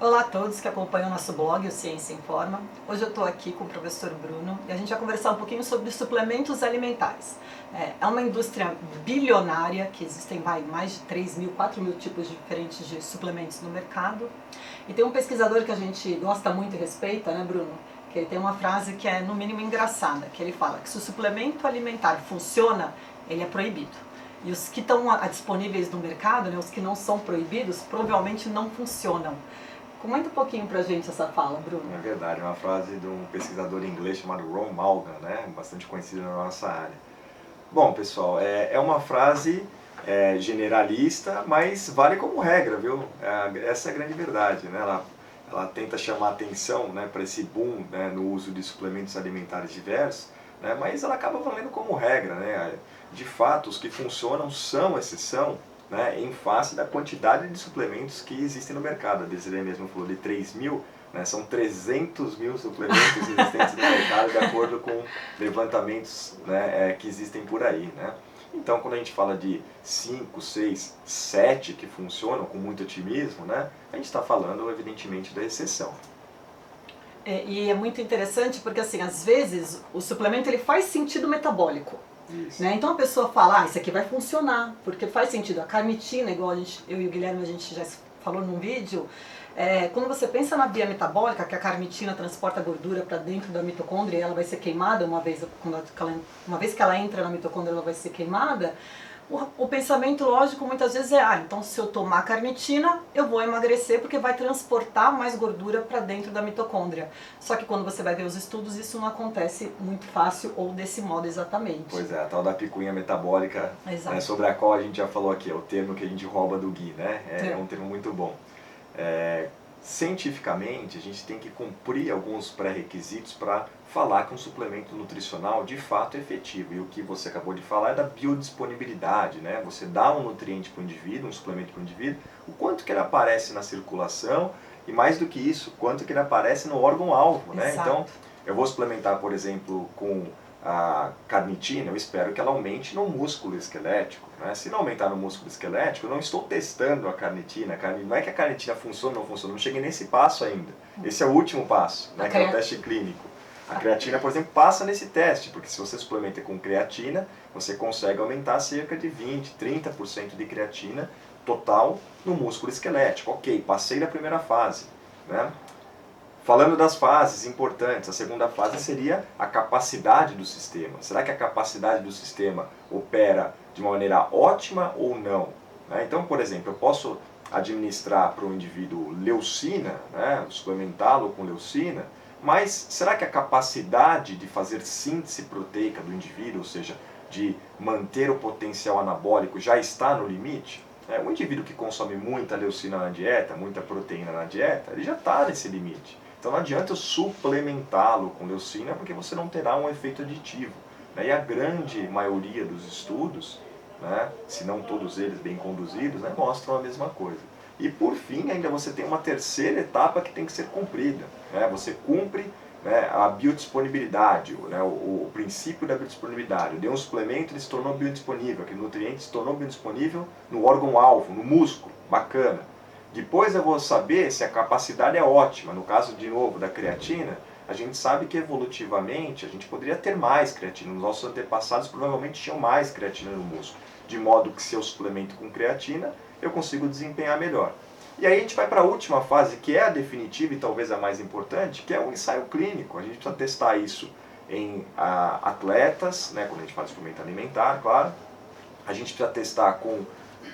Olá a todos que acompanham o nosso blog, o Ciência Informa. Hoje eu estou aqui com o professor Bruno e a gente vai conversar um pouquinho sobre suplementos alimentares. É uma indústria bilionária, que existem mais de 3 mil, 4 mil tipos diferentes de suplementos no mercado. E tem um pesquisador que a gente gosta muito e respeita, né, Bruno? Que ele tem uma frase que é no mínimo engraçada, que ele fala que se o suplemento alimentar funciona, ele é proibido. E os que estão disponíveis no mercado, né, os que não são proibidos, provavelmente não funcionam. Comenta um pouquinho pra gente essa fala, Bruno. É verdade, é uma frase de um pesquisador inglês chamado Ron Malgan, né? Bastante conhecido na nossa área. Bom, pessoal, é uma frase generalista, mas vale como regra, viu? Essa é a grande verdade, né? Ela tenta chamar atenção, né, para esse boom, né, no uso de suplementos alimentares diversos, né, mas ela acaba valendo como regra, né? De fato, os que funcionam são exceção, né, em face da quantidade de suplementos que existem no mercado. A Desiree mesmo falou de 3 mil, né, são 300 mil suplementos existentes no mercado, de acordo com levantamentos, né, que existem por aí, né. Então, quando a gente fala de 5, 6, 7 que funcionam com muito otimismo, né, a gente está falando, evidentemente, da exceção. E é muito interessante porque, assim, às vezes o suplemento ele faz sentido metabólico. Né? Então a pessoa fala, isso aqui vai funcionar, porque faz sentido. A carnitina, igual eu e o Guilherme a gente já falou num vídeo, quando você pensa na via metabólica, que a carnitina transporta gordura para dentro da mitocôndria e ela vai ser queimada uma vez que ela entra na mitocôndria, ela vai ser queimada. O pensamento lógico muitas vezes então se eu tomar carnitina, eu vou emagrecer porque vai transportar mais gordura para dentro da mitocôndria. Só que quando você vai ver os estudos, isso não acontece muito fácil ou desse modo exatamente. Pois é, a tal da picuinha metabólica, né, sobre a qual a gente já falou aqui, é o termo que a gente rouba do Gui, né? É um termo muito bom. Cientificamente, a gente tem que cumprir alguns pré-requisitos para falar que um suplemento nutricional de fato é efetivo. E o que você acabou de falar é da biodisponibilidade, né? Você dá um nutriente para o indivíduo, um suplemento para o indivíduo, o quanto que ele aparece na circulação e, mais do que isso, quanto que ele aparece no órgão-alvo, né? Então, eu vou suplementar, por exemplo, com a carnitina, eu espero que ela aumente no músculo esquelético, né? Se não aumentar no músculo esquelético, eu não estou testando a carnitina. Não é que a carnitina funciona ou não funciona, não cheguei nesse passo ainda. Esse é o último passo, né, que é o teste clínico. A creatina, por exemplo, passa nesse teste, porque se você suplementa com creatina, você consegue aumentar cerca de 20, 30% de creatina total no músculo esquelético. Ok, passei da primeira fase, né? Falando das fases importantes, a segunda fase seria a capacidade do sistema. Será que a capacidade do sistema opera de uma maneira ótima ou não? Então, por exemplo, eu posso administrar para o indivíduo leucina, né, suplementá-lo com leucina, mas será que a capacidade de fazer síntese proteica do indivíduo, ou seja, de manter o potencial anabólico, já está no limite? Um indivíduo que consome muita leucina na dieta, muita proteína na dieta, ele já está nesse limite. Então não adianta eu suplementá-lo com leucina porque você não terá um efeito aditivo. E a grande maioria dos estudos, né, se não todos eles bem conduzidos, né, mostram a mesma coisa. E por fim, ainda você tem uma terceira etapa que tem que ser cumprida. Você cumpre, né, a biodisponibilidade, né, o princípio da biodisponibilidade. Eu dei um suplemento, ele se tornou biodisponível, aquele nutriente se tornou biodisponível no órgão-alvo, no músculo, bacana. Depois eu vou saber se a capacidade é ótima. No caso, de novo, da creatina, a gente sabe que evolutivamente a gente poderia ter mais creatina. Os nossos antepassados provavelmente tinham mais creatina no músculo. De modo que se eu suplemento com creatina, eu consigo desempenhar melhor. E aí a gente vai para a última fase, que é a definitiva e talvez a mais importante, que é o ensaio clínico. A gente precisa testar isso em atletas, né, quando a gente fala de suplemento alimentar, claro. A gente precisa testar com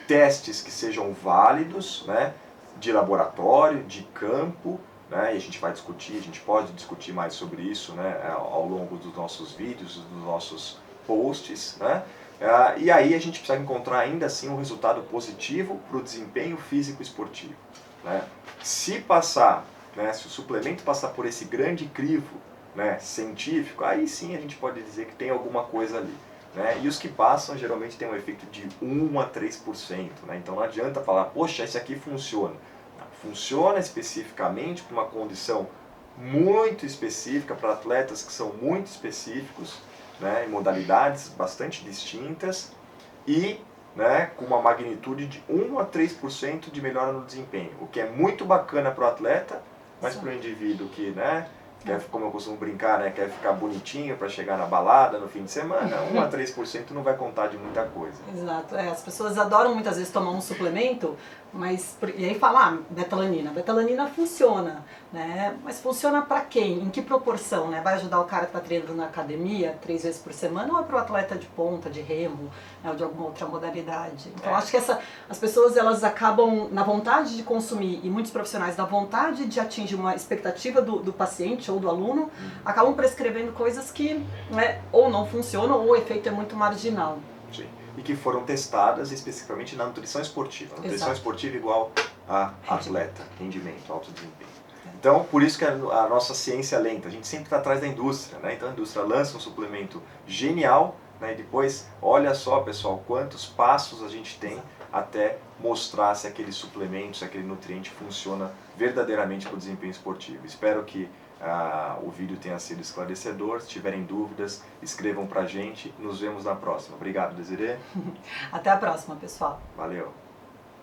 testes que sejam válidos, né, de laboratório, de campo, né, e a gente vai discutir, a gente pode discutir mais sobre isso, né, ao longo dos nossos vídeos, dos nossos posts, né, e aí a gente precisa encontrar ainda assim um resultado positivo para o desempenho físico esportivo, né. Se passar, né, se o suplemento passar por esse grande crivo, né, científico, aí sim a gente pode dizer que tem alguma coisa ali. E os que passam geralmente têm um efeito de 1 a 3%. Então não adianta falar, poxa, esse aqui funciona. Funciona especificamente para uma condição muito específica, para atletas que são muito específicos, em modalidades bastante distintas, e né, com uma magnitude de 1 a 3% de melhora no desempenho, o que é muito bacana para o atleta, mas para o indivíduo que, né, quer, como eu costumo brincar, né, quer ficar bonitinho para chegar na balada no fim de semana, 1 a 3% não vai contar de muita coisa. Exato, as pessoas adoram muitas vezes tomar um suplemento, mas e aí fala, betalanina. Betalanina funciona, né? Mas funciona para quem? Em que proporção, né? Vai ajudar o cara que está treinando na academia 3 vezes por semana ou é para o atleta de ponta, de remo, né? Ou de alguma outra modalidade? Então acho que as pessoas elas acabam na vontade de consumir, e muitos profissionais na vontade de atingir uma expectativa do paciente ou do aluno, acabam prescrevendo coisas que, né, ou não funcionam ou o efeito é muito marginal. Sim. E que foram testadas especificamente na nutrição esportiva. Nutrição esportiva igual a atleta, rendimento, alto desempenho. Então, por isso que a nossa ciência é lenta. A gente sempre está atrás da indústria, né? Então a indústria lança um suplemento genial, né? E depois, olha só, pessoal, quantos passos a gente tem até mostrar se aquele suplemento, se aquele nutriente funciona verdadeiramente para o desempenho esportivo. Espero que o vídeo tenha sido esclarecedor. Se tiverem dúvidas, escrevam pra gente. Nos vemos na próxima. Obrigado, Desirê. Até a próxima, pessoal. Valeu.